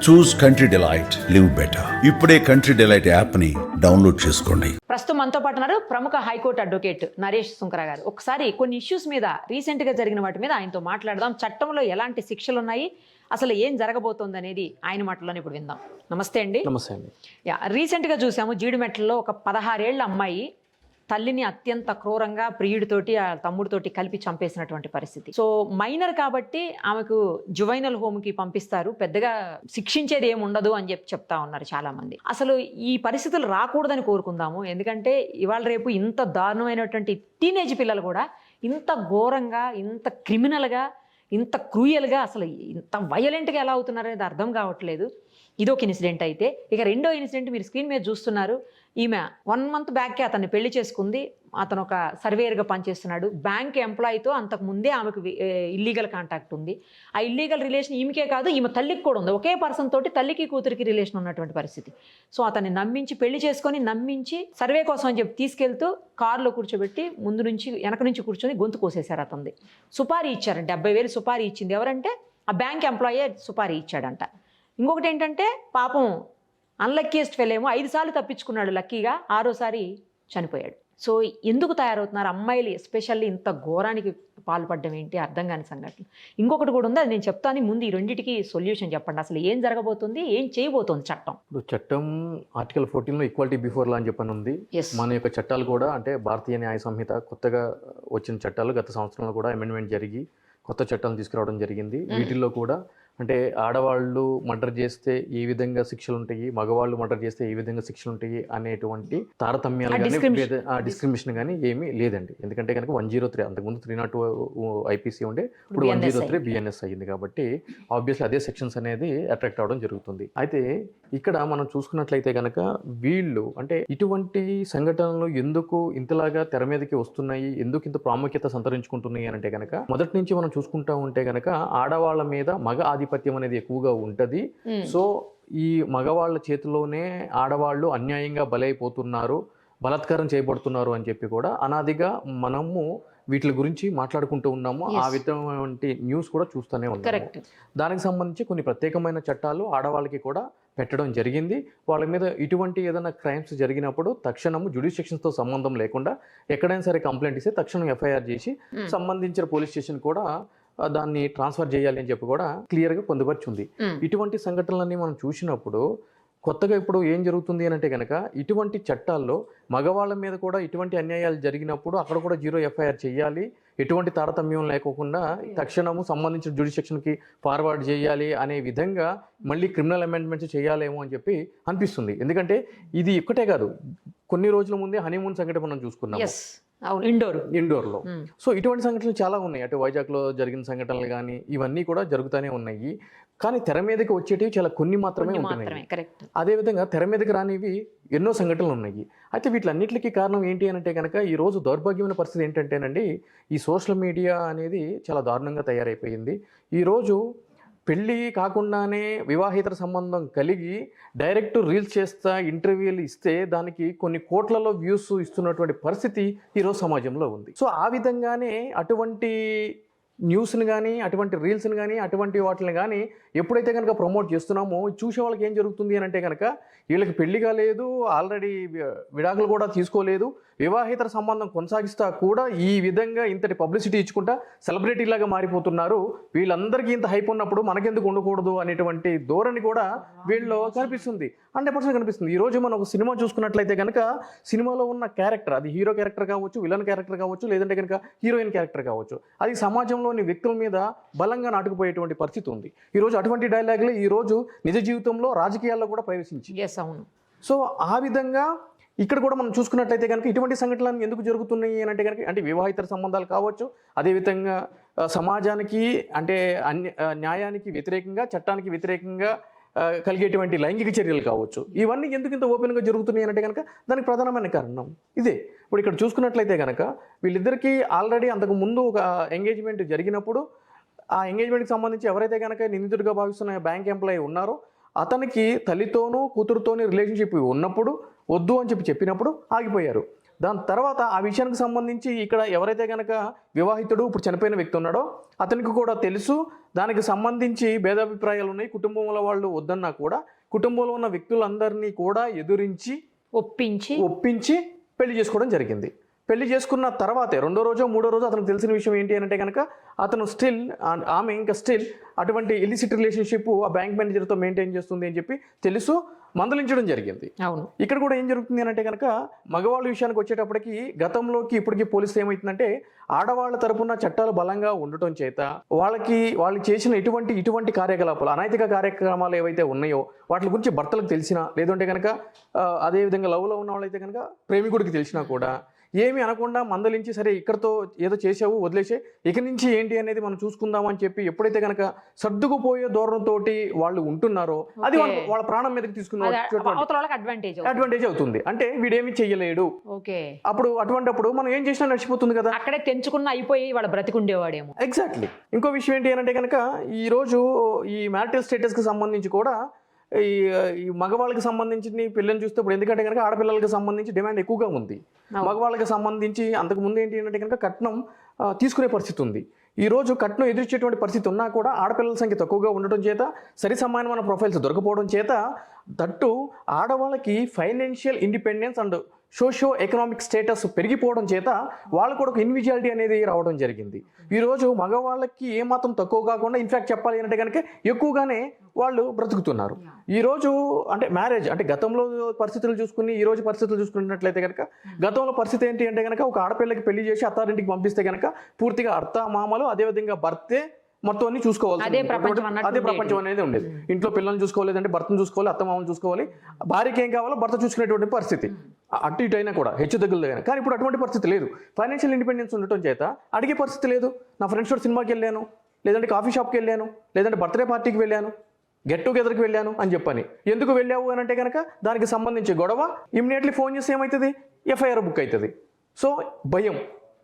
చూస్ country delight, live better. ఇప్పుడే country delight app ని download చేసుకోండి. ప్రస్తుతం మనతో పాటు ఉన్నారు ప్రముఖ హైకోర్టు అడ్వకేట్ నరేష్ సుంకర గారు. ఒకసారి కొన్ని ఇష్యూస్ మీద రీసెంట్ గా జరిగిన వాటి మీద ఆయనతో మాట్లాడదాం. చట్టంలో ఎలాంటి శిక్షలు ఉన్నాయి, అసలు ఏం జరగబోతోంది అనేది ఆయన మాటల్లోనే ఇప్పుడు విందాం. నమస్తే అండి. నమస్తే అండి. రీసెంట్ గా చూసాము జీడిమెట్లలో ఒక 16 ఏళ్ల అమ్మాయి తల్లిని అత్యంత క్రూరంగా ప్రియుడితోటి ఆ తమ్ముడితోటి కలిపి చంపేసినటువంటి పరిస్థితి. సో మైనర్ కాబట్టి ఆమెకు జువైనల్ హోమ్కి పంపిస్తారు, పెద్దగా శిక్షించేది ఏమి ఉండదు అని చెప్తా ఉన్నారు చాలా మంది. అసలు ఈ పరిస్థితులు రాకూడదని కోరుకుందాము. ఎందుకంటే ఇవాళ రేపు ఇంత దారుణమైనటువంటి టీనేజ్ పిల్లలు కూడా ఇంత ఘోరంగా, ఇంత క్రిమినల్గా, ఇంత క్రూయల్గా, అసలు ఇంత వైలెంట్గా ఎలా అవుతున్నారు అనేది అర్థం కావట్లేదు. ఇదొక ఇన్సిడెంట్ అయితే, ఇక రెండో ఇన్సిడెంట్ మీరు స్క్రీన్ మీద చూస్తున్నారు. ఈమె 1 month బ్యాక్కే అతన్ని పెళ్లి చేసుకుంది. అతను ఒక సర్వేయర్గా పనిచేస్తున్నాడు. బ్యాంక్ ఎంప్లాయీతో అంతకు ముందే ఆమెకు ఇల్లీగల్ కాంటాక్ట్ ఉంది. ఆ ఇల్లీగల్ రిలేషన్ ఈమెకే కాదు, ఈమె తల్లికి కూడా ఉంది. ఒకే పర్సన్ తోటి తల్లికి కూతురికి రిలేషన్ ఉన్నటువంటి పరిస్థితి. సో అతన్ని నమ్మించి పెళ్లి చేసుకొని నమ్మించి సర్వే కోసం అని చెప్పి తీసుకెళ్తూ కారులో కూర్చోబెట్టి ముందు నుంచి వెనక నుంచి కూర్చొని గొంతు కోసేశారు అతనిది. సుపారీ ఇచ్చారు, 70,000 సుపారీ ఇచ్చింది. ఎవరంటే ఆ బ్యాంక్ ఎంప్లాయీ సుపారీ ఇచ్చాడంట. ఇంకొకటి ఏంటంటే పాపం అన్లక్కీయెస్ట్ ఫెయిల్ 5 సార్లు తప్పించుకున్నాడు లక్కీగా, 6వసారి చనిపోయాడు. సో ఎందుకు తయారవుతున్నారు అమ్మాయిలు ఎస్పెషల్లీ ఇంత ఘోరానికి పాల్పడడం ఏంటి అర్థం కాని సంఘటన. ఇంకొకటి కూడా ఉంది, అది నేను చెప్తాను. ముందు ఈ రెండింటికి సొల్యూషన్ చెప్పండి. అసలు ఏం జరగబోతుంది, ఏం చేయబోతోంది చట్టం? ఇప్పుడు చట్టం ఆర్టికల్ 14లో ఈక్వాలిటీ బిఫోర్ లా అని చెప్పని ఉంది. మన యొక్క చట్టాలు కూడా అంటే భారతీయ న్యాయ సంహిత కొత్తగా వచ్చిన చట్టాలు గత సంవత్సరంలో కూడా అమెండ్మెంట్ జరిగి కొత్త చట్టాలు తీసుకురావడం జరిగింది. వీటిల్లో కూడా అంటే ఆడవాళ్ళు మర్డర్ చేస్తే ఏ విధంగా శిక్షలు ఉంటాయి, మగవాళ్ళు మర్డర్ చేస్తే ఏ విధంగా శిక్షలు ఉంటాయి అనేటువంటి తారతమ్యాలు కానీ డిస్క్రిమినేషన్ కానీ ఏమీ లేదండి. ఎందుకంటే కనుక 103 అంతకుముందు 302 ఐపీసీ ఉండే, ఇప్పుడు 103 బిఎన్ఎస్ అయ్యింది. కాబట్టి ఆబ్వియస్లీ అదే సెక్షన్స్ అనేది అట్రాక్ట్ అవడం జరుగుతుంది. అయితే ఇక్కడ మనం చూసుకున్నట్లయితే కనుక వీళ్ళు అంటే ఇటువంటి సంఘటనలు ఎందుకు ఇంతలాగా తెర మీదకి వస్తున్నాయి, ఎందుకు ఇంత ప్రాముఖ్యత సంతరించుకుంటున్నాయి అంటే కనుక మొదటి నుంచి మనం చూసుకుంటా ఉంటే కనుక ఆడవాళ్ళ మీద మగ ఆధిపత్యం అనేది ఎక్కువగా ఉంటది. సో ఈ మగవాళ్ళ చేతిలోనే ఆడవాళ్ళు అన్యాయంగా బలైపోతున్నారు, బలాత్కారం చేయబడుతున్నారు అని చెప్పి కూడా అనాదిగా మనము వీటి గురించి మాట్లాడుకుంటూ ఉన్నాము. ఆ విధమైనటువంటి న్యూస్ కూడా చూస్తూనే ఉన్నాము. దానికి సంబంధించి కొన్ని ప్రత్యేకమైన చట్టాలు ఆడవాళ్ళకి కూడా పెట్టడం జరిగింది. వాళ్ళ మీద ఇటువంటి ఏదైనా క్రైమ్స్ జరిగినప్పుడు తక్షణము జ్యుడిషియక్షన్స్తో సంబంధం లేకుండా ఎక్కడైనా సరే కంప్లైంట్ ఇస్తే తక్షణం ఎఫ్ఐఆర్ చేసి సంబంధించిన పోలీస్ స్టేషన్ కూడా దాన్ని ట్రాన్స్ఫర్ చేయాలి అని చెప్పి కూడా క్లియర్గా పొందుపరిచింది. ఇటువంటి సంఘటనలన్నీ మనం చూసినప్పుడు కొత్తగా ఇప్పుడు ఏం జరుగుతుంది అని అంటే కనుక ఇటువంటి చట్టాల్లో మగవాళ్ళ మీద కూడా ఇటువంటి అన్యాయాలు జరిగినప్పుడు అక్కడ కూడా 0 ఎఫ్ఐఆర్ చేయాలి, ఎటువంటి తారతమ్యం లేకోకుండా తక్షణము సంబంధించిన జ్యుడిషియక్షన్కి ఫార్వర్డ్ చేయాలి అనే విధంగా మళ్ళీ క్రిమినల్ అమెండ్మెంట్స్ చేయాలేమో అని చెప్పి అనిపిస్తుంది. ఎందుకంటే ఇది ఒక్కటే కాదు, కొన్ని రోజుల ముందే హనీమూన్ సంఘటన మనం చూసుకున్నాం ఇండోర్లో. సో ఇటువంటి సంఘటనలు చాలా ఉన్నాయి. అటు వైజాగ్లో జరిగిన సంఘటనలు కానీ ఇవన్నీ కూడా జరుగుతూనే ఉన్నాయి. కానీ తెర మీదకి వచ్చేటివి చాలా కొన్ని మాత్రమే ఉంటున్నాయి. అదేవిధంగా తెర మీదకి రానివి ఎన్నో సంఘటనలు ఉన్నాయి. అయితే వీటిలన్నిటికీ కారణం ఏంటి అని అంటే కనుక ఈరోజు దౌర్భాగ్యమైన పరిస్థితి ఏంటంటేనండి, ఈ సోషల్ మీడియా అనేది చాలా దారుణంగా తయారైపోయింది. ఈరోజు పెళ్ళి కాకుండానే వివాహేతర సంబంధం కలిగి డైరెక్ట్ రీల్స్ చేస్తా ఇంటర్వ్యూలు ఇస్తే దానికి కొన్ని కోట్లలో వ్యూస్ ఇస్తున్నటువంటి పరిస్థితి ఈరోజు సమాజంలో ఉంది. సో ఆ విధంగానే అటువంటి న్యూస్ని కానీ అటువంటి రీల్స్ని కానీ అటువంటి వాటిని కానీ ఎప్పుడైతే కనుక ప్రమోట్ చేస్తున్నామో చూసే వాళ్ళకి ఏం జరుగుతుంది అని అంటే కనుక వీళ్ళకి పెళ్లి కాలేదు, ఆల్రెడీ విడాకులు కూడా తీసుకోలేదు, వివాహేతర సంబంధం కొనసాగిస్తా కూడా ఈ విధంగా ఇంతటి పబ్లిసిటీ ఇచ్చుకుంటా సెలబ్రిటీలాగా మారిపోతున్నారు. వీళ్ళందరికీ ఇంత హైప్ ఉన్నప్పుడు మనకెందుకు ఉండకూడదు అనేటువంటి ధోరణి కూడా వీళ్ళలో కనిపిస్తుంది, 100% కనిపిస్తుంది. ఈరోజు మనం ఒక సినిమా చూసుకున్నట్లయితే కనుక సినిమాలో ఉన్న క్యారెక్టర్, అది హీరో క్యారెక్టర్ కావచ్చు, విలన్ క్యారెక్టర్ కావచ్చు, లేదంటే కనుక హీరోయిన్ క్యారెక్టర్ కావచ్చు, అది సమాజంలోని వ్యక్తుల మీద బలంగా నాటుకుపోయేటువంటి పరిస్థితి ఉంది. ఈరోజు అటువంటి డైలాగులు ఈరోజు నిజ జీవితంలో రాజకీయాల్లో కూడా ప్రవేశించి. సో ఆ విధంగా ఇక్కడ కూడా మనం చూసుకున్నట్లయితే కనుక ఇటువంటి సంఘటనలు ఎందుకు జరుగుతున్నాయి అని అంటే కనుక అంటే వివాహితర సంబంధాలు కావచ్చు, అదేవిధంగా సమాజానికి అంటే న్యాయానికి వ్యతిరేకంగా, చట్టానికి వ్యతిరేకంగా కలిగేటువంటి లైంగిక చర్యలు కావచ్చు, ఇవన్నీ ఎందుకు ఇంత ఓపెన్గా జరుగుతున్నాయి అంటే కనుక దానికి ప్రధానమైన కారణం ఇదే. ఇప్పుడు ఇక్కడ చూసుకున్నట్లయితే కనుక వీళ్ళిద్దరికీ ఆల్రెడీ అంతకు ముందు ఒక ఎంగేజ్మెంట్ జరిగినప్పుడు ఆ ఎంగేజ్మెంట్కి సంబంధించి ఎవరైతే కనుక నిందితుడిగా భావిస్తున్న బ్యాంక్ ఎంప్లాయీ ఉన్నారో అతనికి తల్లితోనూ కూతురుతోనూ రిలేషన్షిప్ ఉన్నప్పుడు వద్దు అని చెప్పినప్పుడు ఆగిపోయారు. దాని తర్వాత ఆ విషయానికి సంబంధించి ఇక్కడ ఎవరైతే కనుక వివాహితుడు ఇప్పుడు చనిపోయిన వ్యక్తి ఉన్నాడో అతనికి కూడా తెలుసు, దానికి సంబంధించి భేదాభిప్రాయాలు ఉన్నాయి, కుటుంబంలో వాళ్ళు వద్దన్నా కూడా కుటుంబంలో ఉన్న వ్యక్తులందరినీ కూడా ఎదురించి ఒప్పించి పెళ్లి చేసుకోవడం జరిగింది. పెళ్లి చేసుకున్న తర్వాతే 2వ రోజో 3వ రోజో అతనికి తెలిసిన విషయం ఏంటి అంటే కనుక అతను ఆమె ఇంకా స్టిల్ అటువంటి ఇల్లిసిట్ రిలేషన్షిప్ ఆ బ్యాంక్ మేనేజర్తో మెయింటైన్ చేస్తుంది అని చెప్పి తెలుసు, మందలించడం జరిగింది. అవును. ఇక్కడ కూడా ఏం జరుగుతుంది అని అంటే కనుక మగవాళ్ళ విషయానికి వచ్చేటప్పటికి గతంలోకి ఇప్పటికీ పోలీసులు ఏమవుతుందంటే ఆడవాళ్ళ తరపున చట్టాలు బలంగా ఉండటం చేత వాళ్ళు చేసిన ఇటువంటి కార్యకలాపాలు, అనైతిక కార్యక్రమాలు ఏవైతే ఉన్నాయో వాటి గురించి భర్తలకు తెలిసినా, లేదంటే కనుక అదేవిధంగా లవ్లో ఉన్న వాళ్ళైతే కనుక ప్రేమికుడికి తెలిసినా కూడా ఏమి అనకుండా మందలించి సరే ఇక్కడతో ఏదో చేసావు వదిలేసే, ఇక నుంచి ఏంటి అనేది మనం చూసుకుందామని చెప్పి ఎప్పుడైతే కనుక సర్దుకుపోయే ధోరణితో వాళ్ళు ఉంటున్నారో అది వాళ్ళ ప్రాణం మీదకి తీసుకున్న అడ్వాంటేజ్ అవుతుంది. అంటే వీడేమి చెయ్యలేడు, అప్పుడు అటువంటిప్పుడు మనం ఏం చేసినా నడిచిపోతుంది కదా, అక్కడే తెంచుకున్న అయిపోయి వాళ్ళ బ్రతికుండేవాడేమో. ఎగ్జాక్ట్లీ. ఇంకో విషయం ఏంటి అంటే కనుక ఈ రోజు ఈ మ్యారిటల్ స్టేటస్కి సంబంధించి కూడా ఈ మగవాళ్ళకి సంబంధించి పిల్లల్ని చూస్తే ఇప్పుడు ఎందుకంటే కనుక ఆడపిల్లలకి సంబంధించి డిమాండ్ ఎక్కువగా ఉంది. మగవాళ్ళకి సంబంధించి అంతకు ముందు ఏంటి అంటే కనుక కట్నం తీసుకునే పరిస్థితి ఉంది. ఈ రోజు కట్నం ఎదుర్చేటువంటి పరిస్థితి ఉన్నా కూడా ఆడపిల్లల సంఖ్య తక్కువగా ఉండటం చేత, సరి సమానమైన ప్రొఫైల్స్ దొరకపోవడం చేత, దట్టు ఆడవాళ్ళకి financial independence and socio economic status పెరిగిపోవడం చేత వాళ్ళు కూడా ఒక ఇండివిజువాలిటీ అనేది రావడం జరిగింది. ఈరోజు మగవాళ్ళకి ఏమాత్రం తక్కువ కాకుండా ఇన్ఫ్యాక్ట్ చెప్పాలి అంటే కనుక ఎక్కువగానే వాళ్ళు బ్రతుకుతున్నారు. ఈరోజు అంటే మ్యారేజ్ అంటే గతంలో పరిస్థితులు చూసుకుని ఈ రోజు పరిస్థితులు చూసుకున్నట్లయితే కనుక గతంలో పరిస్థితి ఏంటి అంటే కనుక ఒక ఆడపిల్లకి పెళ్లి చేసి అత్తారింటికి పంపిస్తే కనుక పూర్తిగా అత్త మామలు అదేవిధంగా భర్తే మొత్తం అన్ని చూసుకోవాలి, అదే ప్రపంచం అనేది ఉండేది. ఇంట్లో పిల్లల్ని చూసుకోవాలి అంటే భర్తను చూసుకోవాలి, అత్త మామలు చూసుకోవాలి, భార్యకి ఏం కావాలో భర్త చూసుకునేటువంటి పరిస్థితి అటు ఇటు అయినా కూడా హెచ్చు దగ్గర. కానీ ఇప్పుడు అటువంటి పరిస్థితి లేదు. ఫైనాన్షియల్ ఇండిపెండెన్స్ ఉండటం చేత అడిగే పరిస్థితి లేదు. నా ఫ్రెండ్స్ తోటి సినిమాకి వెళ్ళాను, లేదంటే కాఫీ షాప్కి వెళ్ళాను, లేదంటే బర్త్డే పార్టీకి వెళ్ళాను, గెట్ టుగెదర్కి వెళ్ళాను అని చెప్పని. ఎందుకు వెళ్ళావు అని అంటే కనుక దానికి సంబంధించి గొడవ ఇమ్మీడియట్లీ ఫోన్ చేస్తే ఏమవుతుంది, ఎఫ్ఐఆర్ బుక్ అవుతుంది. సో భయం,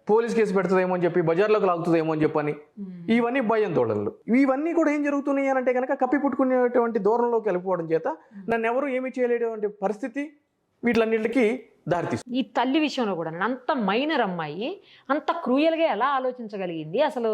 పోలీస్ కేసు పెడుతుందేమో అని చెప్పి, బజార్లోకి లాగుతుందేమో అని చెప్పని, ఇవన్నీ భయం దోళనలు. ఇవన్నీ కూడా ఏం జరుగుతున్నాయి అని అంటే కనుక కప్పిపుట్టుకునేటువంటి దూరంలోకి వెళ్ళిపోవడం చేత నన్ను ఎవరు ఏమీ చేయలేటువంటి పరిస్థితి వీటిలన్నిటికీ దారితీస్తుంది. ఈ తల్లి విషయంలో కూడా అంత మైనర్ అమ్మాయి అంత క్రూయల్గా ఎలా ఆలోచించగలిగింది? అసలు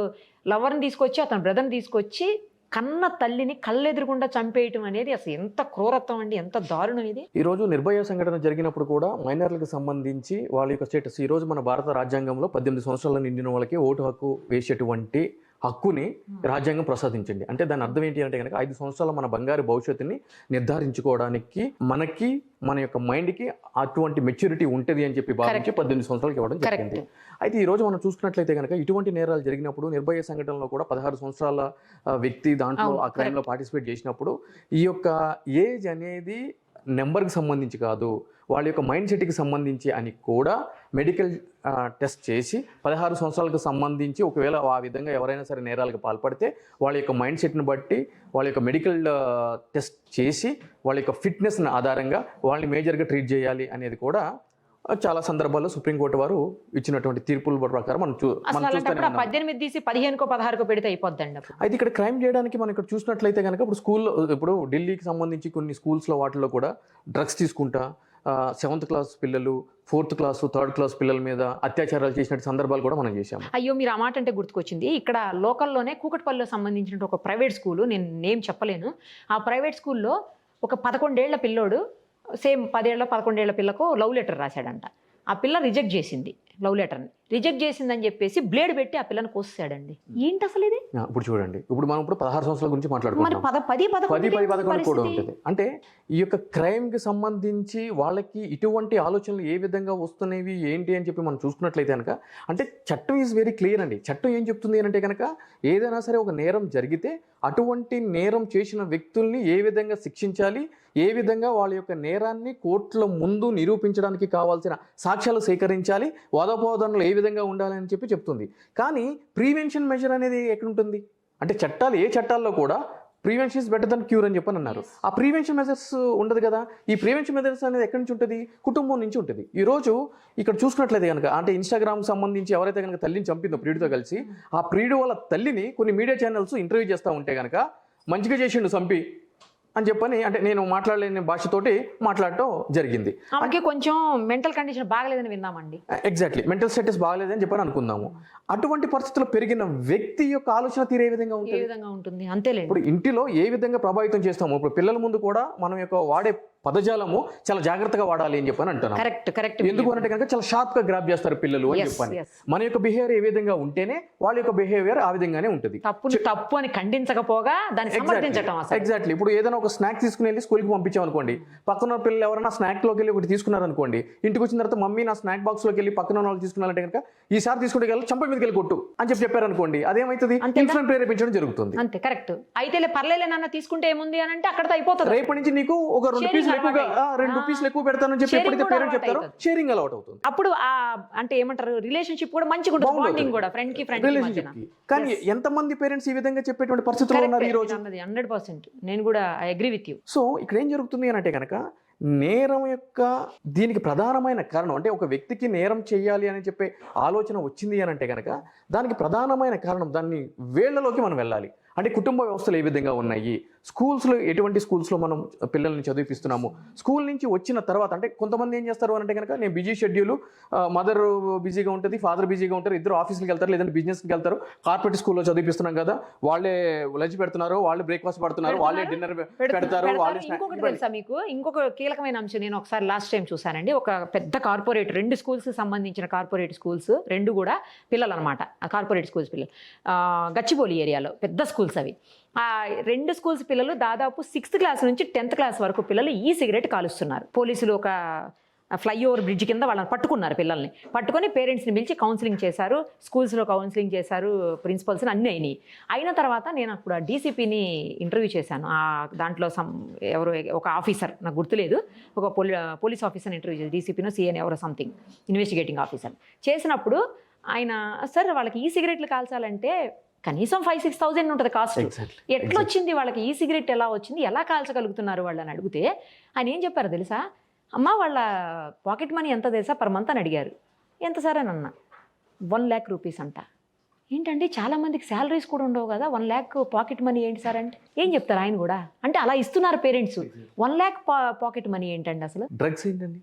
లవర్ని తీసుకొచ్చి అతని బ్రదర్ని తీసుకొచ్చి కన్న తల్లిని కళ్ళెదురుగుండా చంపేయటం అనేది అసలు ఎంత క్రూరత్వం అండి, ఎంత దారుణం ఇది. ఈరోజు నిర్భయ సంఘటన జరిగినప్పుడు కూడా మైనర్లకు సంబంధించి వాళ్ళ యొక్క స్టేటస్, ఈరోజు మన భారత రాజ్యాంగంలో 18 సంవత్సరాల నిండిన వాళ్ళకి ఓటు హక్కు వేసేటువంటి హక్కుని రాజ్యాంగం ప్రసాదించింది. అంటే దాని అర్థం ఏంటి అంటే కనుక 5 సంవత్సరాల మన బంగారు భవిష్యత్తుని నిర్ధారించుకోవడానికి మనకి మన యొక్క మైండ్కి అటువంటి మెచ్యూరిటీ ఉంటుంది అని చెప్పి భావించి 18 సంవత్సరాలకి ఇవ్వడం జరిగింది. అయితే ఈ రోజు మనం చూసుకున్నట్లయితే కనుక ఇటువంటి నేరాలు జరిగినప్పుడు నిర్భయ సంఘటనలో కూడా 16 సంవత్సరాల వ్యక్తి దాంట్లో ఆ క్రైమ్లో పార్టిసిపేట్ చేసినప్పుడు ఈ యొక్క ఏజ్ అనేది నెంబర్కి సంబంధించి కాదు, వాళ్ళ యొక్క మైండ్ సెట్కి సంబంధించి అని కూడా మెడికల్ టెస్ట్ చేసి 16 సంవత్సరాలకు సంబంధించి ఒకవేళ ఆ విధంగా ఎవరైనా సరే నేరాలకు పాల్పడితే వాళ్ళ యొక్క మైండ్ సెట్ని బట్టి వాళ్ళ యొక్క మెడికల్ టెస్ట్ చేసి వాళ్ళ యొక్క ఫిట్నెస్ ఆధారంగా వాళ్ళని మేజర్గా ట్రీట్ చేయాలి అనేది కూడా చాలా సందర్భాల్లో సుప్రీంకోర్టు వారు ఇచ్చినటువంటి తీర్పుల ప్రకారం మనం చూస్తాం. 18 తీసి 15కో 16కో పెడితే అయిపోద్దండి. అయితే ఇక్కడ క్రైమ్ చేయడానికి మనం ఇక్కడ చూసినట్లయితే కనుక ఇప్పుడు ఢిల్లీకి సంబంధించి కొన్ని స్కూల్స్లో వాటిల్లో కూడా డ్రగ్స్ తీసుకుంటా 7th క్లాస్ పిల్లలు 4th క్లాస్ 3rd క్లాస్ పిల్లల మీద అత్యాచారాలు చేసిన సందర్భాలు కూడా మనం చేశాము. అయ్యో మీరు ఆ మాట అంటే గుర్తుకొచ్చింది. ఇక్కడ లోకల్లోనే కూకట్పల్లిలో సంబంధించిన ఒక ప్రైవేట్ స్కూలు, నేను నేమ్ చెప్పలేను, ఆ ప్రైవేట్ స్కూల్లో ఒక 11 ఏళ్ల పిల్లోడు సేమ్ 10 ఏళ్ళ 11 ఏళ్ల పిల్లకు లవ్ లెటర్ రాశాడంట. ఆ పిల్ల రిజెక్ట్ చేసింది, లవ్ లెటర్ని రిజెక్ట్ చేసిందని చెప్పేసి బ్లేడ్ పెట్టి ఆ పిల్లని కోసాడండి. ఏంటి అసలు ఇది? ఇప్పుడు చూడండి, ఇప్పుడు మనం 16 సంవత్సరాల గురించి మాట్లాడుకుంటాం, 10-11 కూడా ఉంటుంది. అంటే ఈ యొక్క క్రైమ్కి సంబంధించి వాళ్ళకి ఇటువంటి ఆలోచనలు ఏ విధంగా వస్తున్నాయి ఏంటి అని చెప్పి మనం చూసుకున్నట్లయితే కనుక అంటే చట్టం ఈజ్ వెరీ క్లియర్ అండి. చట్టం ఏం చెప్తుంది అంటే కనుక ఏదైనా సరే ఒక నేరం జరిగితే అటువంటి నేరం చేసిన వ్యక్తుల్ని ఏ విధంగా శిక్షించాలి, ఏ విధంగా వాళ్ళ యొక్క నేరాన్ని కోర్టుల ముందు నిరూపించడానికి కావాల్సిన సాక్ష్యాలు సేకరించాలి, వాదోపవాదనలు ఏ విధంగా ఉండాలని చెప్పి చెప్తుంది. కానీ ప్రివెన్షన్ మెజర్ అనేది ఎక్కడుంటుంది అంటే చట్టాలు, ఏ చట్టాల్లో కూడా prevention is better than cure అని చెప్పని అన్నారు. ఆ ప్రివెన్షన్ మెజర్స్ ఉండదు కదా. ఈ ప్రివెన్షన్ మెజర్స్ అనేది ఎక్కడి నుంచి ఉంటుంది? కుటుంబం నుంచి ఉంటుంది. ఈరోజు ఇక్కడ చూసుకున్నట్లయితే కనుక అంటే ఇన్స్టాగ్రామ్కి సంబంధించి ఎవరైతే కనుక తల్లిని చంపిందో ప్రియుడితో కలిసి, ఆ ప్రియుడు వాళ్ళ తల్లిని కొన్ని మీడియా ఛానల్స్ ఇంటర్వ్యూ చేస్తూ ఉంటే కనుక మంచిగా చేసిండు చంపి, అని చెప్పని అంటే నేను మాట్లాడలేని భాషతోటి మాట్లాడటం జరిగింది. ఆమెకి కొంచెం మెంటల్ కండిషన్ బాగలేదని విన్నామండి. ఎగ్జాక్ట్లీ మెంటల్ స్టేటస్ బాగలేదని చెప్పని అనుకుందాము. అటువంటి పరిస్థితుల్లో పెరిగిన వ్యక్తి యొక్క ఆలోచన తీరు ఏ విధంగా ఉంటుంది? ఏ విధంగా ఉంటుంది అంతేలేండి. ఇప్పుడు ఇంటిలో ఏ విధంగా ప్రభావితం చేస్తాము, ఇప్పుడు పిల్లల ముందు కూడా మనం యొక్క వాడే పదజాలము చాలా జాగ్రత్తగా వాడాలి అని చెప్పని అంటున్నాం. కరెక్ట్. ఎందుకు అంటే కనుక చాలా షార్ప్ గా గ్రాప్ చేస్తారు పిల్లలు అని చెప్పని. మన యొక్క బిహేవియర్ ఏ విధంగా ఉంటేనే వాళ్ళ యొక్క బిహేవియర్ ఆ విధంగానే ఉంటుంది. తప్పు అని ఖండించకపోగా దాన్ని సమర్థించడం. ఎగ్జాక్ట్లీ. ఇప్పుడు ఏదైనా ఒక స్నాక్ తీసుకుని వెళ్ళి స్కూల్కి పంపించాం అనుకోండి, పక్కన పిల్లలు ఎవరైనా స్నాక్ లోకి వెళ్ళి ఒకటి తీసుకున్నారు అనుకోండి, ఇంటికి వచ్చిన తర్వాత మమ్మీ నా స్నాక్ బాక్స్ లోకి వెళ్ళి పక్కన వాళ్ళు తీసుకున్నారంటే కనుక ఈసారి తీసుకుంటే వెళ్ళి చంప మీదకి వెళ్ళి కొట్టు అని చెప్పారు అనుకోండి, అదేమైతుంది? ఇన్ఫ్లుయెన్స్ ప్రేరేపించడం జరుగుతుంది. అంతే, కరెక్ట్. అయితే పర్లేలే నాన్న తీసుకుంటే ఏముంది అని అంటే అక్కడతో అయిపోతుంది. రేపటి నుంచి నీకు ఒక 2 పీసులు ఎక్కువ పెడతానని చెప్పి ఎప్పుడైతే పేరెంట్ చెప్తారో షేరింగ్ అలవాట్ అవుతుంది. అప్పుడు అంటే ఏమంటారు, రిలేషన్షిప్ కూడా మంచిగా ఉంటుంది, బాండింగ్ కూడా ఫ్రెండ్ కి రిలేషన్షిప్. కానీ ఎంతమంది పేరెంట్స్ ఈ విధంగా చెప్పేటువంటి పరిస్థితుల్లో ఉన్నారు ఈ రోజు? 100% నేను కూడా I agree with you. So ఇక్కడ ఏం జరుగుతుంది అని అంటే కనుక నేరం యొక్క దీనికి ప్రధానమైన కారణం అంటే ఒక వ్యక్తికి నేరం చేయాలి అని చెప్పే ఆలోచన వచ్చింది అని అంటే కనుక దానికి ప్రధానమైన కారణం, దాన్ని వేళ్లలోకి మనం వెళ్ళాలి. అంటే కుటుంబ వ్యవస్థలు ఏ విధంగా ఉన్నాయి, స్కూల్స్లో ఎటువంటి స్కూల్స్లో మనం పిల్లల్ని చదివిస్తున్నాము, స్కూల్ నుంచి వచ్చిన తర్వాత అంటే కొంతమంది ఏం చేస్తారు అంటే కనుక నేను బిజీ షెడ్యూల్, మదర్ బిజీగా ఉంటుంది, ఫాదర్ బిజీగా ఉంటారు, ఇద్దరు ఆఫీస్కి వెళ్తారు లేదంటే బిజినెస్కి వెళ్తారు, కార్పొరేట్ స్కూల్లో చదివిస్తున్నాం కదా, వాళ్ళే లంచ్ పెడుతున్నారు, వాళ్ళే బ్రేక్ఫాస్ట్ పెడుతున్నారు, వాళ్ళే డిన్నర్ పెడతారు, వాళ్ళే. ఇంకొకటి తెలుసా మీకు, ఇంకొక కీలకమైన అంశం నేను ఒకసారి లాస్ట్ టైం చూసానండి. ఒక పెద్ద కార్పొరేట్ 2 స్కూల్స్ సంబంధించిన కార్పొరేట్ స్కూల్స్ 2 కూడా పిల్లలు అనమాట, కార్పొరేట్ స్కూల్స్ పిల్లలు, గచ్చిబౌలి ఏరియాలో పెద్ద స్కూల్స్ అవి. ఆ 2 స్కూల్స్ పిల్లలు దాదాపు 6th క్లాస్ నుంచి 10th క్లాస్ వరకు పిల్లలు ఈ సిగరెట్ కాలుస్తున్నారు. పోలీసులు ఒక ఫ్లైఓవర్ బ్రిడ్జ్ కింద వాళ్ళని పట్టుకున్నారు, పిల్లల్ని పట్టుకొని పేరెంట్స్ని పిలిచి కౌన్సిలింగ్ చేశారు, స్కూల్స్లో కౌన్సిలింగ్ చేశారు, ప్రిన్సిపల్స్ని అన్నీ అయినాయి. అయిన తర్వాత నేను అప్పుడు ఆ డీసీపీని ఇంటర్వ్యూ చేశాను. దాంట్లో ఎవరు ఒక ఆఫీసర్, నాకు గుర్తులేదు, ఒక పోలీస్ ఆఫీసర్ని ఇంటర్వ్యూ చేశాను, డీసీపీనో సీఎన్ ఎవరో సంథింగ్ ఇన్వెస్టిగేటింగ్ ఆఫీసర్. చేసినప్పుడు ఆయన, సార్ వాళ్ళకి ఈ సిగరెట్లు కాల్చాలంటే కనీసం 5-6 thousand ఉంటుంది కాస్ట్, ఎట్లొచ్చింది వాళ్ళకి ఈ సిగరెట్, ఎలా వచ్చింది, ఎలా కాల్చగలుగుతున్నారు వాళ్ళు అని అడిగితే ఆయన ఏం చెప్పారు తెలుసా, అమ్మ వాళ్ళ పాకెట్ మనీ ఎంత తెలుసా పర్ మంత్ అని అడిగారు. ఎంత సార్ అని అన్న, 1 lakh rupees అంట. ఏంటండి చాలామందికి శాలరీస్ కూడా ఉండవు కదా, 1 lakh పాకెట్ మనీ ఏంటి సార్ అంటే ఏం చెప్తారు ఆయన కూడా, అంటే అలా ఇస్తున్నారు పేరెంట్స్. 1 lakh పాకెట్ మనీ ఏంటండి అసలు? డ్రగ్స్ ఏంటండి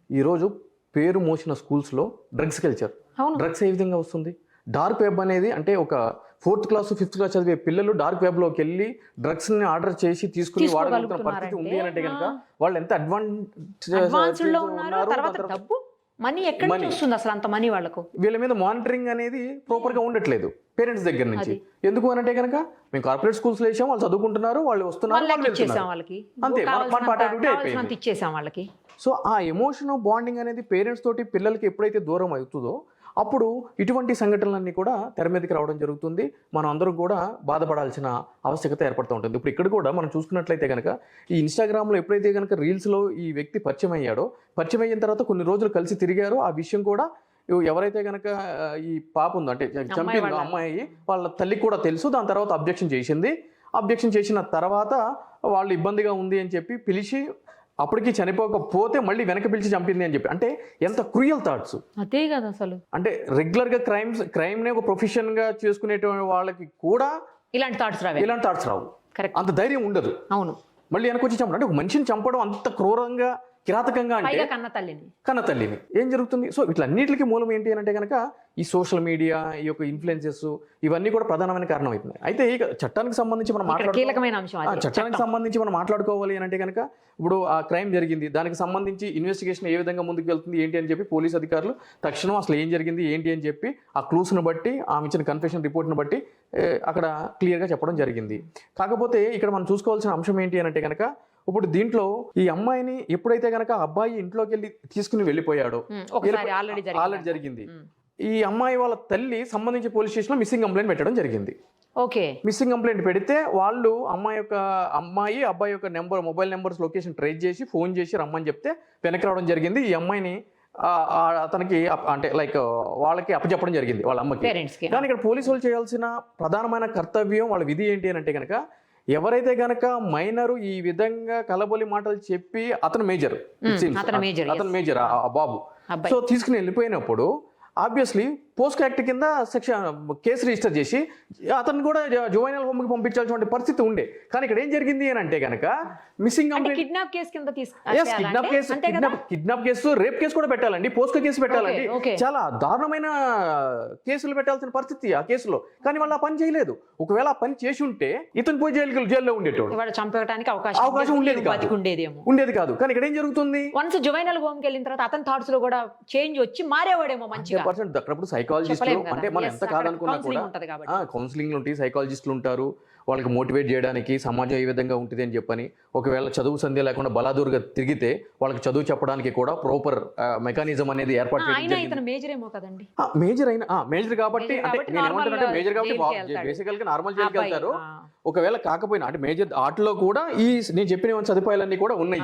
ఈరోజు పేరు మోసిన స్కూల్స్లో డ్రగ్స్ కల్చర్. డ్రగ్స్ ఏ విధంగా వస్తుంది? డార్క్ వెబ్ అనేది అంటే ఒక 4th క్లాస్ 5th క్లాస్ చదివే పిల్లలు డార్క్ వెబ్లోకి వెళ్ళి డ్రగ్స్ని ఆర్డర్ చేసి తీసుకుని వాడగలుగుతున్న పరిస్థితి ఉంది అంటే కనుక వాళ్ళు ఎంత అడ్వాన్స్డ్లో ఉన్నారు. తర్వాత డబ్బు మనీ ఎక్కడ నుంచి వస్తుంది అసలు అంత మనీ వాళ్ళకు? వీళ్ళ మీద మానిటరింగ్ అనేది ప్రాపర్గా ఉండట్లేదు పేరెంట్స్ దగ్గర నుంచి. ఎందుకు అనంటే కనుక మేము కార్పొరేట్ స్కూల్స్ లో వేసాం, వాళ్ళు చదువుకుంటున్నారు, వాళ్ళు వస్తున్నారు, అంతే ఇచ్చేసాం వాళ్ళకి. సో ఆ ఎమోషన్ బాండింగ్ అనేది పేరెంట్స్ తోటి పిల్లలకి ఎప్పుడైతే దూరం అవుతుందో అప్పుడు ఇటువంటి సంఘటనలన్నీ కూడా తెర మీదకి రావడం జరుగుతుంది. మనం అందరం కూడా బాధపడాల్సిన ఆవశ్యకత ఏర్పడుతూ ఉంటుంది. ఇప్పుడు ఇక్కడ కూడా మనం చూసుకున్నట్లయితే కనుక ఈ ఇన్స్టాగ్రామ్లో ఎప్పుడైతే కనుక రీల్స్లో ఈ వ్యక్తి పరిచయం అయ్యాడో, పరిచయం అయిన తర్వాత కొన్ని రోజులు కలిసి తిరిగారో, ఆ విషయం కూడా ఎవరైతే కనుక ఈ పాప ఉందో అంటే చంపిన అమ్మాయి వాళ్ళ తల్లికి కూడా తెలుసు. దాని తర్వాత అబ్జెక్షన్ చేసింది. అబ్జెక్షన్ చేసిన తర్వాత వాళ్ళు ఇబ్బందిగా ఉంది అని చెప్పి పిలిచి అప్పటికి చనిపోకపోతే మళ్ళీ వెనక పిలిచి చంపింది అని చెప్పి, అంటే ఎంత క్రూయల్ థాట్స్. అదే కదా అసలు. అంటే రెగ్యులర్గా క్రైమ్నే ఒక ప్రొఫెషన్గా చేసుకునేటువంటి వాళ్ళకి కూడా ఇలాంటి థాట్స్ రావు, అంత ధైర్యం ఉండదు. అవును, మళ్ళీ వెనక వచ్చి చంపడం అంటే ఒక మనిషిని చంపడం అంత క్రూరంగా కిరాతకంగా అంటే కన్న తల్లిని ఏం జరుగుతుంది? సో ఇట్లన్నిటికీ మూలం ఏంటి అని అంటే కనుక ఈ సోషల్ మీడియా, ఈ యొక్క ఇన్ఫ్లుయెన్సెస్, ఇవన్నీ కూడా ప్రధానమైన కారణం అవుతుంది. అయితే ఈ చట్టానికి సంబంధించి మనం మాట్లాడుకోవాలి అని అంటే కనుక ఇప్పుడు ఆ క్రైమ్ జరిగింది, దానికి సంబంధించి ఇన్వెస్టిగేషన్ ఏ విధంగా ముందుకు వెళ్తుంది ఏంటి అని చెప్పి పోలీస్ అధికారులు తక్షణం అసలు ఏం జరిగింది ఏంటి అని చెప్పి ఆ క్లూస్ను బట్టి, ఆమె ఇచ్చిన కన్ఫెషన్ రిపోర్ట్ను బట్టి అక్కడ క్లియర్గా చెప్పడం జరిగింది. కాకపోతే ఇక్కడ మనం చూసుకోవాల్సిన అంశం ఏంటి అని అంటే కనుక ఇప్పుడు దీంట్లో ఈ అమ్మాయిని ఎప్పుడైతే కనుక అబ్బాయి ఇంట్లోకి వెళ్ళి తీసుకుని వెళ్ళిపోయాడో, ఆల్రెడీ జరిగింది, ఈ అమ్మాయి వాళ్ళ తల్లి సంబంధించి పోలీస్ స్టేషన్లో మిస్సింగ్ కంప్లైంట్ పెట్టడం జరిగింది. ఓకే, మిస్సింగ్ కంప్లైంట్ పెడితే వాళ్ళు అబ్బాయి యొక్క మొబైల్ నెంబర్స్ లొకేషన్ ట్రేస్ చేసి ఫోన్ చేసి రమ్మని చెప్తే వెనక్కి రావడం జరిగింది. ఈ అమ్మాయిని అతనికి అంటే లైక్ వాళ్ళకి అప్పచెప్పడం జరిగింది, వాళ్ళ అమ్మకి. కానీ ఇక్కడ పోలీసు వాళ్ళు చేయాల్సిన ప్రధానమైన కర్తవ్యం, వాళ్ళ విధి ఏంటి అని అంటే కనుక ఎవరైతే గనక మైనరు ఈ విధంగా కలబొలి మాటలు చెప్పి అతను మేజర్ ఆ బాబు సో తీసుకుని వెళ్ళిపోయినప్పుడు ఆబ్వియస్లీ పోస్కో యాక్ట్ కింద కేసు రిజిస్టర్ చేసి అతను కూడా జువైనల్ హోమ్కి పంపించాల్సిన పరిస్థితి ఉండే. కానీ ఇక్కడ ఏం జరిగింది అని అంటే కనుక మిస్సింగ్ కిడ్నాప్ కేసు కింద కిడ్నాప్ కేసు, రేప్ కేసు కూడా పెట్టాలండి, పోస్కో కేసు పెట్టాలండి, చాలా దారుణమైన కేసులు పెట్టాల్సిన పరిస్థితి ఆ కేసులో. కానీ వాళ్ళు ఆ పని చేయలేదు. ఒకవేళ ఆ పని చేసి ఉంటే ఇతను పోయి జైల్లో ఉండేటోడు, చంపడానికి అవకాశం ఉండేది కాదు. కానీ ఇక్కడ ఏం జరుగుతుంది, వన్స్ జువైనల్ హోమ్ కి వెళ్ళిన తర్వాత అతని థాట్స్ లో కూడా చేంజ్ వచ్చి మారేవాడేమో మంచిగా. అక్కడప్పుడు సైకాలజిస్టులు అంటే మనం ఎంత కాదనుకున్నా కూడా కౌన్సిలింగ్ ఉంటాయి, సైకాలజిస్టులు ఉంటారు, వాళ్ళకి మోటివేట్ చేయడానికి సమాజం ఏ విధంగా ఉంటుంది అని చెప్పని. ఒకవేళ చదువు సంధ్య లేకుండా బలాదూరుగా తిరిగితే వాళ్ళకి చదువు చెప్పడానికి కూడా ప్రాపర్ మెకానిజం అనేది ఏర్పాటు మేజర్ కాబట్టి అంటే నేను ఏమంటానంటే మేజర్ కాబట్టి బేసికల్ గా నార్మల్ జైలుకి వెళ్తారు. ఒకవేళ కాకపోయినా అంటే మేజర్ ఆటలో కూడా ఈ నేను చెప్పిన సదుపాయాలన్నీ కూడా ఉన్నాయి.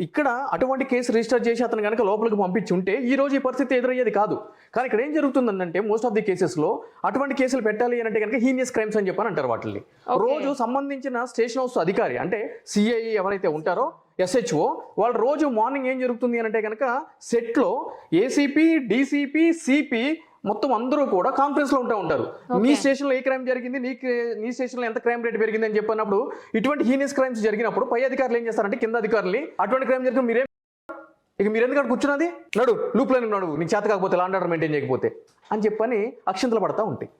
ఇక్కడ అటువంటి కేసు రిజిస్టర్ చేసి అతను కనుక లోపలికి పంపించి ఉంటే ఈ రోజు ఈ పరిస్థితి ఎదురయ్యేది కాదు. కానీ ఇక్కడ ఏం జరుగుతుందంటే మోస్ట్ ఆఫ్ ది కేసెస్ లో అటువంటి కేసులు పెట్టాలి అని అంటే కనుక హీనియస్ క్రైమ్స్ అని చెప్పని అంటారు వాటిని. రోజు సంబంధించిన స్టేషన్ హౌస్ అధికారి అంటే సిఐ ఎవరైతే ఉంటారో SHO వాళ్ళు రోజు మార్నింగ్ ఏం జరుగుతుంది అని అంటే కనుక సెట్లో ఏసీపీ, డీసీపీ, సిపి మొత్తం అందరూ కూడా కాన్ఫరెన్స్ లో ఉంటారు. నీ స్టేషన్ లో ఏ క్రైమ్ జరిగింది, నీ స్టేషన్ లో ఎంత క్రైమ్ రేట్ పెరిగింది అని చెప్పినప్పుడు ఇటువంటి హీనియస్ క్రైమ్స్ జరిగినప్పుడు పై అధికారులు ఏం చేస్తారంటే కింద అధికారులు అటువంటి క్రైమ్ జరిగిన మీరు ఎందుకంటే కూర్చున్నది లూప్ లైన్ నడువు, నీకు చేత కాకపోతే లాండ్ ఆర్డర్ మెయింటైన్ చేయకపోతే అని చెప్పని అక్షంతలు పడతా ఉంటాయి.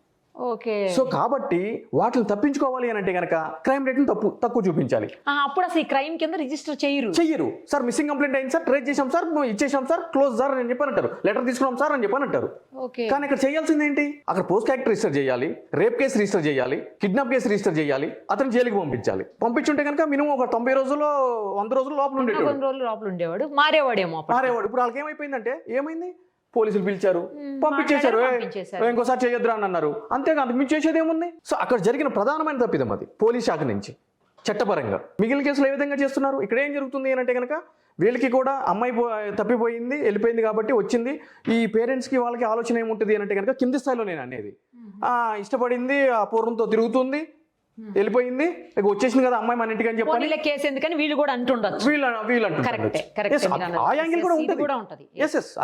సో కాబట్టి వాటిని తప్పించుకోవాలి అని అంటే కనుక క్రైమ్ రేట్ తక్కువ చూపించాలి. అప్పుడు అసలు ఈ క్రైమ్ కింద రిజిస్టర్ చెయ్యరు. సార్ మిస్సింగ్ కంప్లైంట్ అయింది సార్, ట్రేస్ చేసాం సార్, ఇచ్చేసాం సార్, క్లోజ్ సార్ అని చెప్పని అంటారు, లెటర్ తీసుకున్నాం సార్ అని చెప్పని అంటారు. కానీ ఇక్కడ చేయాల్సింది ఏంటి, అక్కడ పోస్ట్ యాక్ట్ రిజిస్టర్ చేయాలి, రేప్ కేసు రిజిస్టర్ చేయాలి, కిడ్నాప్ కేసు రిజిస్టర్ చేయాలి, అతను జైలుకి పంపించుంటే కనుక మినిమం ఒక 90 రోజుల్లో 100 రోజులు లోపల ఉండేవాడు, మారేవాడేమో. ఇప్పుడు వాళ్ళకి ఏమైపోయిందంటే ఏమైంది, పోలీసులు పిలిచారు, పంపించేశారు, ఇంకోసారి చేయొద్దురా అని అన్నారు, అంతేకాదు మీరు చేసేది ఏముంది. సో అక్కడ జరిగిన ప్రధానమైన తప్పిదం అది పోలీస్ శాఖ నుంచి చట్టపరంగా. మిగిలిన కేసులు ఏ విధంగా చేస్తున్నారు, ఇక్కడ ఏం జరుగుతుంది అని అంటే కనుక వీళ్ళకి కూడా అమ్మాయి తప్పిపోయింది, వెళ్ళిపోయింది కాబట్టి వచ్చింది. ఈ పేరెంట్స్కి వాళ్ళకి ఆలోచన ఏముంటుంది అని అంటే కనుక కింది స్థాయిలో నేను అనేది ఇష్టపడింది, ఆ పూర్వంతో తిరుగుతుంది, వెళ్ళిపోయింది, వచ్చేసింది కదా అమ్మాయి మన ఇంటికి అని చెప్పి కేసు ఎందుకని వీళ్ళు కూడా అంటుండొచ్చు. ఆ యాంగిల్ కూడా ఉంటుంది.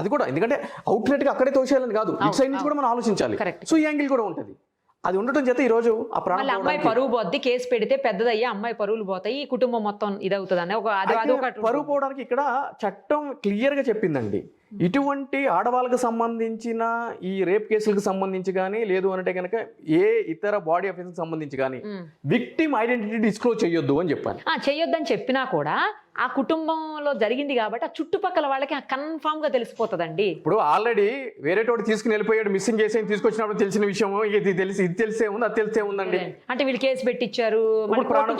అది కూడా ఎందుకంటే అవుట్లెట్ గా అక్కడే తోసేయాలని కాదు, ఇటు సైడ్ నుంచి కూడా మనం ఆలోచించాలి. సో ఈ యాంగిల్ కూడా ఉంటుంది. అది ఉండటం చేత ఈ రోజు ఆ అమ్మాయి పరువు పోద్ది, కేసు పెడితే పెద్దదయ్యి అమ్మాయి పరువులు పోతాయి, ఈ కుటుంబం మొత్తం ఇదవుతుంది అని పరువు పోవడానికి ఇక్కడ చట్టం క్లియర్ గా చెప్పిందండి. ఇటువంటి ఆడవాళ్ళకు సంబంధించిన ఈ రేప్ కేసులకు సంబంధించి కానీ లేదు అంటే కనుక ఏ ఇతర బాడీ అఫెన్స్ సంబంధించి కానీ విక్టిమ్ ఐడెంటిటీ డిస్క్లోజ్ చేయొద్దు అని చెప్పాను. చేయొద్దని చెప్పినా కూడా ఆ కుటుంబంలో జరిగింది కాబట్టి ఆ చుట్టుపక్కల వాళ్ళకి కన్ఫామ్ గా తెలిసిపోతుందండి. ఇప్పుడు ఆల్రెడీ వేరే తోటి తీసుకుని వెళ్ళిపోయాడు, మిస్సింగ్ కేసు తీసుకొచ్చినప్పుడు తెలిసిన విషయం ఇది తెలిసే ఉంది, అది తెలిసే ఉందండి. అంటే వీళ్ళు కేసు పెట్టించారు,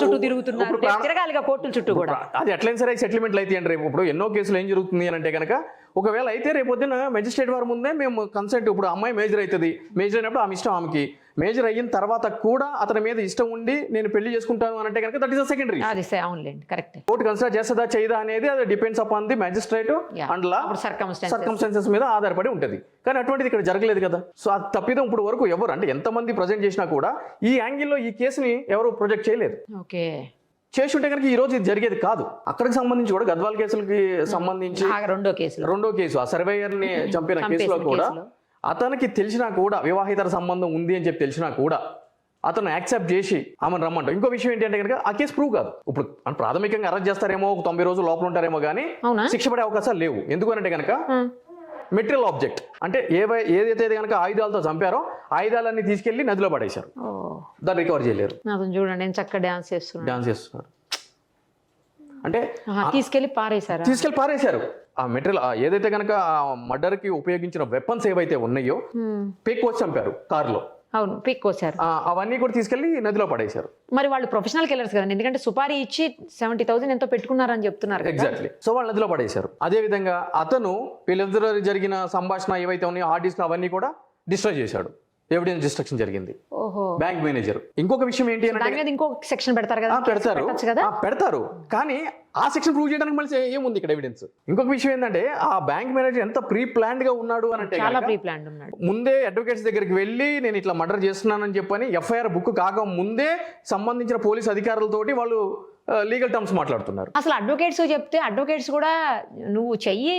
చుట్టూ తిరుగుతున్నారు, తిరగాలిగా కోర్టుల చుట్టూ కూడా. అది ఎట్లయినా సరే సెటిల్మెంట్లు అయితే అండి. రేపు ఇప్పుడు ఎన్నో కేసులు ఏం జరుగుతుంది అని అంటే కనుక ఒకవేళ అయితే రేపొద్దున మెజిస్ట్రేట్ వారి ముందే మేము కన్సెంట్, ఇప్పుడు అమ్మాయి మేజర్ అవుతుంది, మేజర్ అయినప్పుడు ఆమె ఇష్టం, ఆమెకి మేజర్ అయిన తర్వాత కూడా అతని మీద ఇష్టం ఉండి నేను పెళ్లి చేసుకుంటాను అని అంటే కనుక that is a secondary. Court consider చేస్తుందా చేయదా అనేది అది depends upon the magistrate and law circumstances మీద ఆధారపడి ఉంటుంది. కానీ అటువంటిది ఇక్కడ జరగలేదు కదా. సో అది తప్పిదం ఇప్పుడు వరకు ఎవరు అంటే ఎంతమంది ప్రజెంట్ చేసినా కూడా ఈ యాంగిల్లో ఈ కేసుని ఎవరు ప్రొజెక్ట్ చేయలేదు. చేసుంటే కనుక ఈ రోజు ఇది జరిగేది కాదు. అక్కడికి సంబంధించి కూడా గద్వాల్ కేసులకి సంబంధించి రెండో కేసు ఆ సర్వేయర్ ని చంపిన కేసులో కూడా అతనికి తెలిసినా కూడా వివాహితర సంబంధం ఉంది అని చెప్పి తెలిసినా కూడా అతను యాక్సెప్ట్ చేసి ఆమెను రమ్మంటాం. ఇంకో విషయం ఏంటంటే కనుక ఆ కేసు ప్రూవ్ కాదు. ఇప్పుడు ప్రాథమికంగా అరెస్ట్ చేస్తారేమో, 90 రోజులు లోపల ఉంటారేమో కానీ శిక్ష పడే అవకాశాలు లేవు. ఎందుకంటే కనుక మెటీరియల్ ఆబ్జెక్ట్ అంటే ఏదైతే కనుక ఆయుధాలతో చంపారో ఆయుధాలన్నీ తీసుకెళ్లి నదిలో పడేశారు, దాన్ని రికవర్ చేయలేరు. చూడండి చక్కగా డాన్స్ చేస్తున్నారు అంటే తీసుకెళ్లి పారేశారు. ఆ మెటీరియల్ ఏదైతే కనుక మర్డర్ కి ఉపయోగించిన వెపన్స్ ఏవైతే ఉన్నాయో పేక్కోసి చంపారు కారులో. అవును, పీక్కోసారు. అవన్నీ కూడా తీసుకెళ్లి నదిలో పడేశారు. మరి వాళ్ళు ప్రొఫెషనల్ కిల్లర్స్ కదండి, ఎందుకంటే సుపారీ ఇచ్చి 70,000 ఎంతో పెట్టుకున్నారని చెప్తున్నారు. ఎగ్జాక్ట్లీ. సో వాళ్ళు నదిలో పడేశారు. అదే విధంగా అతను వీళ్ళిద్దరూ జరిగిన సంభాషణ ఏవైతే ఉన్నాయో హార్డ్ డిస్క్ అవన్నీ కూడా డిస్ట్రాయ్ చేశాడు. ఎవిడెన్స్ డిస్ట్రక్షన్ జరిగింది. Bank manager. ఇంకొక విషయం ఏంటి అంటే ఇంకొక సెక్షన్ పెడతారు కదా, పెడతారు కానీ ఆ సెక్షన్ ప్రూవ్ చేయడానికి మళ్ళీ ఏముంది ఇక్కడ ఎవిడెన్స్. ఇంకొక విషయం ఏంటంటే ఆ బ్యాంక్ మేనేజర్ ఎంత ప్రీ ప్లాన్డ్ గా ఉన్నాడు అని అంటే ముందే అడ్వకేట్స్ దగ్గరికి వెళ్ళి నేను ఇట్లా మర్డర్ చేస్తున్నానని చెప్పని ఎఫ్ఐఆర్ బుక్ కాక ముందే సంబంధించిన పోలీస్ అధికారులతోటి వాళ్ళు లీగల్ టర్మ్స్ మాట్లాడుతున్నారు. అసలు అడ్వకేట్స్ చెప్తే అడ్వకేట్స్ కూడా నువ్వు చెయ్యి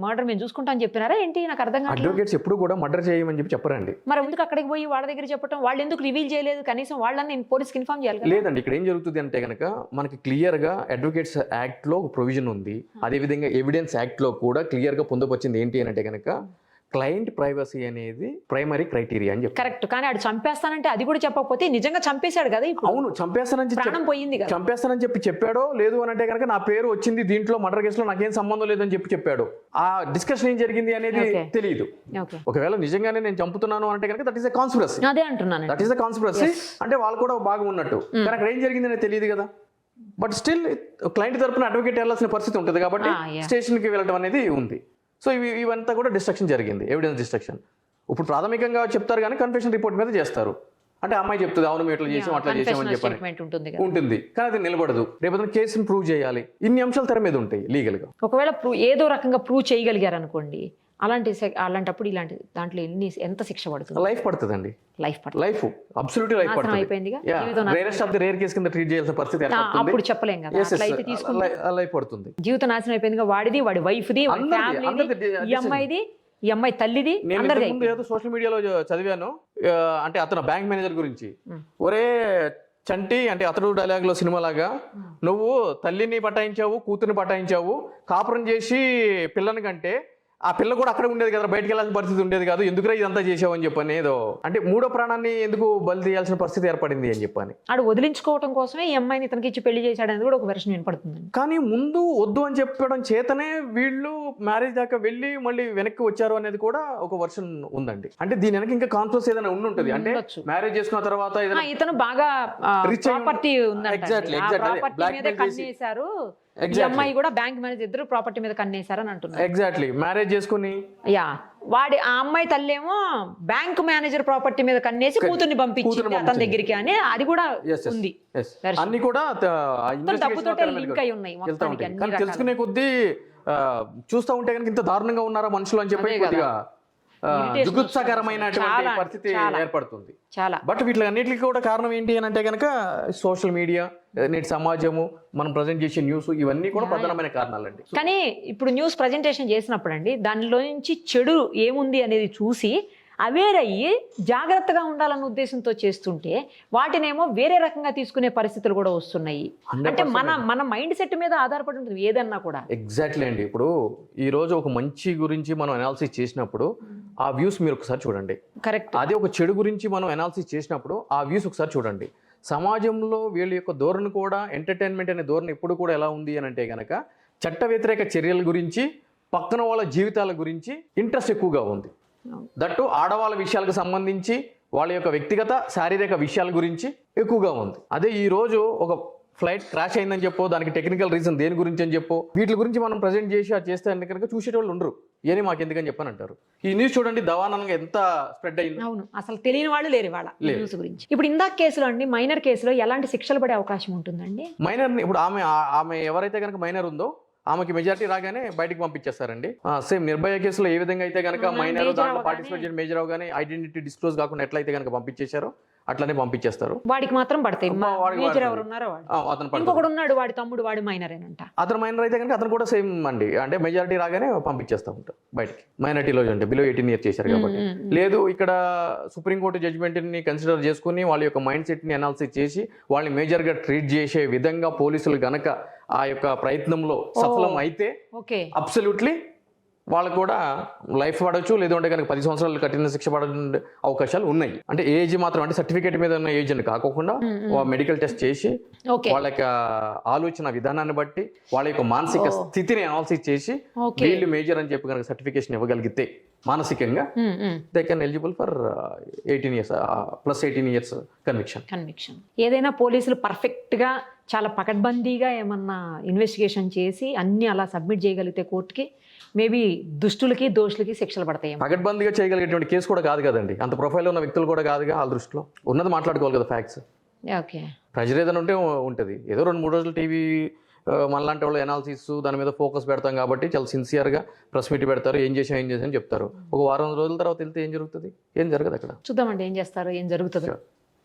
మర్డర్ మేము చూసుకుంటా అని చెప్పినారా ఏంటి? నాకు అర్థం కాదు. అడ్వకేట్స్ ఎప్పుడు కూడా మర్డర్ చేయమని చెప్పి చెప్పరండి. మరి ఎందుకు అక్కడికి పోయి వాళ్ళ దగ్గర చెప్పడం? వాళ్ళు ఎందుకు రివీల్ చేయలేదు? కనీసం వాళ్ళని పోలీస్కి ఇన్ఫార్మ్ చేయాలి కదా. లేదండి, ఇక్కడ ఏం జరుగుతుంది అంటే కనుక మనకి క్లియర్ గా అడ్వకేట్స్ యాక్ట్ లో ఒక ప్రొవిజన్ ఉంది. అదేవిధంగా ఎవిడెన్స్ యాక్ట్ లో కూడా క్లియర్ గా పొందుపరిచింది ఏంటి అని అంటే కనుక క్లయింట్ ప్రైవసీ అనేది ప్రైమరీ క్రైటీరియా అని చెప్పి. కరెక్ట్. కానీ ఆడు చంపేస్తానంటే అది కూడా చెప్పకపోతే నిజంగా చంపేశాడు కదా ఇప్పుడు. అవును, ప్రాణం పోయింది కదా. చంపేస్తానని చెప్పి చెప్పాడో లేదు అని అంటే కనుక నా పేరు వచ్చింది దీంట్లో మర్డర్ కేసులో నాకేం సంబంధం లేదని చెప్పి చెప్పాడు. ఆ డిస్కషన్ ఏం జరిగింది అనేది తెలియదు. ఒకవేళ నిజంగానే నేను చంపుతున్నాను అంటే కనుక దట్ ఈస్ ఎ కాన్స్పిరసీ. అదే అంటున్నాను, దట్ ఈస్ ఎ కాన్స్పిరసీ. అంటే వాళ్ళు కూడా భాగం ఉన్నట్టు. కానీ అక్కడ ఏం జరిగింది అనేది తెలియదు కదా. బట్ స్టిల్ క్లయింట్ తరపున అడ్వకేట్ వెళ్ళాల్సిన పరిస్థితి ఉంటుంది కాబట్టి స్టేషన్కి వెళ్ళడం అనేది ఉంది. సో ఇవంతా కూడా డిస్ట్రక్షన్ జరిగింది, ఎవిడెన్స్ డిస్ట్రక్షన్. ఇప్పుడు ప్రాథమికంగా చెప్తారు కానీ కన్ఫెషన్ రిపోర్ట్ మీద చేస్తారు. అంటే అమ్మాయి చెప్తుంది అవును మేము ఇట్లా చేసాం అట్లా చేసామని చెప్పని ఉంటుంది. కానీ అది నిలబడదు. రేపు కేసును ప్రూవ్ చేయాలి. ఇన్ని అంశాలు తెర మీద ఉంటాయి లీగల్ గా. ఒకవేళ ఏదో రకంగా ప్రూవ్ చేయగలిగారు అనుకోండి, అలాంటప్పుడు ఇలాంటి దాంట్లో ఎంత శిక్ష పడుతుంది? లైఫ్ పడుతుందండి. లైఫ్ అబ్సల్యూట్లీ లైఫ్ పడుతుంది. అయిపోయిందిగా. Rarest of the rare case కింద ట్రీట్ చేయాల్సిన పరిస్థితి అప్పుడు చెప్పలేం కదా. లైఫ్ పడుతుంది. జీవితం నాశనం అయిపోయిందిగా. వాడిది, వాడి వైఫ్ది, ఈ అమ్మాయిది, ఈ అమ్మాయి తల్లిది. ఏదో సోషల్ మీడియాలో చదివాను, అంటే అతను బ్యాంక్ మేనేజర్ గురించి. ఒరే చంటి అంటే అతడు డైలాగ్ లో సినిమా లాగా, నువ్వు తల్లిని పటాయించావు, కూతుర్ని పటాయించావు, కాపురం చేసి పిల్లని కంటే ఆ పిల్ల కూడా అక్కడ ఉండేది కదా, బయటకు వెళ్ళాల్సిన పరిస్థితి ఉండేది కాదు, ఎందుకురా ఇదంతా చేసావు అని చెప్పని ఏదో అంటే మూడో ప్రాణాన్ని ఎందుకు బలి తీయాల్సిన పరిస్థితి ఏర్పడింది అని చెప్పని. ఆడు వదిలించుకోవడం కోసమే ఈ అమ్మాయిని ఇతనికి ఇచ్చి పెళ్లి చేశాడని కూడా ఒక వెర్షన్ వినపడుతుంది. కానీ ముందు వద్దు అని చెప్పడం చేతనే వీళ్ళు మ్యారేజ్ దాకా వెళ్ళి మళ్ళీ వెనక్కి వచ్చారు అనేది కూడా ఒక వెర్షన్ ఉందండి. అంటే దీని వెనక ఇంకా కాన్ఫ్లెక్స్ ఏదైనా ఉంటుంది. అంటే మ్యారేజ్ చేసుకున్న తర్వాత ఇతను బాగా ప్రాపర్టీ కన్నేశారు, ఈ అమ్మాయి కూడా బ్యాంక్ మేనేజర్, ఇద్దరు ప్రాపర్టీ మీద కన్నేశారని అంటున్నారు. ఎగ్జాక్ట్లీ మ్యారేజ్ చేసుకుని ఆ అమ్మాయి తల్లేమో బ్యాంక్ మేనేజర్ ప్రాపర్టీ మీద కన్నేసి కూతుర్ని పంపించింది అతని దగ్గరికి అని అది కూడా ఉంది. అన్ని కూడా డబ్బుతో లింక్ అయి ఉన్నాయి. తెలుసుకునే కొద్దీ చూస్తూ ఉంటే కనుక ఇంత దారుణంగా ఉన్నారా మనుషులు అని చెప్పి కొద్దిగా జుగుత్సాకరమైనటువంటి పరిస్థితి ఏర్పడుతుంది. బట్ వీటిలన్నిటికీ కూడా కారణం ఏంటి అని అంటే కనుక సోషల్ మీడియా, నేటి సమాజము, మనం ప్రజెంట్ చేసే న్యూస్, ఇవన్నీ కూడా ప్రధానమైన కారణాలండి. కానీ ఇప్పుడు న్యూస్ ప్రజెంటేషన్ చేసినప్పుడు అండి దానిలో నుంచి చెడు ఏముంది అనేది చూసి అవేర్ అయ్యి జాగ్రత్తగా ఉండాలన్న ఉద్దేశంతో చేస్తుంటే వాటినేమో వేరే రకంగా తీసుకునే పరిస్థితులు కూడా వస్తున్నాయి. అంటే మన మైండ్ సెట్ మీద ఆధారపడి ఉంటుంది ఏదన్నా కూడా. ఎగ్జాక్ట్లీ అండి. ఇప్పుడు ఈ రోజు ఒక మంచి గురించి మనం అనాలిసిస్ చేసినప్పుడు ఆ వ్యూస్ మీరు ఒకసారి చూడండి. కరెక్ట్. అదే ఒక చెడు గురించి మనం అనాలిసిస్ చేసినప్పుడు ఆ వ్యూస్ ఒకసారి చూడండి. సమాజంలో వీళ్ళ యొక్క ధోరణి కూడా, ఎంటర్టైన్మెంట్ అనే ధోరణి ఎప్పుడు కూడా ఎలా ఉంది అని అంటే కనుక చట్ట వ్యతిరేక చర్యల గురించి, పక్కన వాళ్ళ జీవితాల గురించి ఇంట్రెస్ట్ ఎక్కువగా ఉంది. దట్టు ఆడవాళ్ళ విషయాలకు సంబంధించి వాళ్ళ యొక్క వ్యక్తిగత శారీరక విషయాల గురించి ఎక్కువగా ఉంది. అదే ఈ రోజు ఒక ఫ్లైట్ క్రాష్ అయిందని చెప్పో, దానికి టెక్నికల్ రీజన్ దేని గురించి అని చెప్పో, వీటి గురించి మనం ప్రజెంట్ చేసి అది చేస్తే కనుక చూసేటోళ్ళు ఉండరు. ఏని మాకు ఎందుకని చెప్పని అంటారు. ఈ న్యూస్ చూడండి దవానంగా ఎంత స్ప్రెడ్ అయింది. అవును, అసలు తెలియని వాళ్ళు లేరు వాళ్ళ న్యూస్ గురించి. ఇప్పుడు ఇందాక కేసులో అండి, మైనర్ కేసులో ఎలాంటి శిక్షలు పడే అవకాశం ఉంటుందండి? మైనర్ ఇప్పుడు ఆమె ఎవరైతే కనుక మైనర్ ఉందో ఆమెకి మెజారిటీ రాగానే బయటకు పంపించేస్తారండి. సేమ్ నిర్భయ కేసులో ఏ విధంగా అయితే కనుక మైనర్ దాంట్లో పార్టిసిపేట్ చేయడం మేజర్ అవగానే ఐడెంటిటీ డిస్క్లోజ్ కాకుండా ఎట్లయితే కనుక పంపించేశారో అట్లనే పంపించేస్తారు. వాడికి మాత్రం పడతాయి. ఇంకొకడు ఉన్నాడు వాడి తమ్ముడు, వాడి మైనరేనంట. అతను మైనర్ అయితే కనుక అతను కూడా సేమ్ అండి. అంటే మెజారిటీ రాగానే పంపించేస్తా ఉంటారు బయటికి. మైనారిటీలో అంటే బిలో 18 years చేశారు కాబట్టి. లేదు ఇక్కడ సుప్రీంకోర్టు జడ్జిమెంట్ ని కన్సిడర్ చేసుకుని వాళ్ళ యొక్క మైండ్ సెట్ ని అనాలిసిస్ చేసి వాళ్ళని మేజర్ గా ట్రీట్ చేసే విధంగా పోలీసులు గనక ఆ యొక్క ప్రయత్నంలో సఫలం అయితే అబ్సల్యూట్లీ వాళ్ళకు కూడా లైఫ్ పడవచ్చు, లేదంటే కనుక 10 సంవత్సరాలు కఠిన శిక్ష పడే అవకాశాలు ఉన్నాయి. అంటే ఏజ్ మాత్రం అంటే సర్టిఫికేట్ మీద ఉన్న ఏజ్ అని కాకుండా మెడికల్ టెస్ట్ చేసి వాళ్ళ యొక్క ఆలోచన విధానాన్ని బట్టి వాళ్ళ యొక్క మానసిక స్థితిని అనాలిసిస్ చేసి వీళ్ళు మేజర్ అని చెప్పి కనుక సర్టిఫికేషన్ ఇవ్వగలిగితే మానసికంగా they can eligible for 18 years plus 18 years conviction. ఏదైనా పోలీసులు పర్ఫెక్ట్ గా చాలా పకడ్బందీగా ఏమన్నా ఇన్వెస్టిగేషన్ చేసి అన్ని అలా సబ్మిట్ చేయగలిగితే కోర్టుకి మేబీ దుష్టులకి దోషులకి శిక్షలు పడతాయి. పకడ్బందీగా చేయగలిగేటువంటి కేసు కూడా కాదు కదండి. అంత ప్రొఫైల్ ఉన్న వ్యక్తులు కూడా కాదుగా. వాళ్ళ దృష్టిలో ఉన్నది మాట్లాడుకోవాలి కదా, ఫ్యాక్ట్స్. ఓకే, ప్రెజర్ ఏదైనా ఉంటే ఉంటుంది. ఏదో 2-3 రోజులు టీవీ మనలాంటి వాళ్ళు అనాలిసిస్ దాని మీద ఫోకస్ పెడతాం కాబట్టి చాలా సిన్సియర్గా ప్రెస్ మీట్ పెడతారు. ఏం చేసాం అని చెప్తారు. ఒక వారం రోజుల తర్వాత వెళ్తే ఏం జరుగుతుంది? ఏం జరగదు అక్కడ. చూద్దామండి ఏం చేస్తారు, ఏం జరుగుతుందో.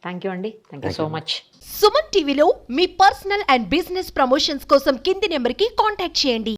థ్యాంక్ యూ అండి, thank you so much. Suman టీవీలో మీ పర్సనల్ అండ్ బిజినెస్ ప్రమోషన్స్ కోసం కింది నెంబర్కి కాంటాక్ట్ చేయండి.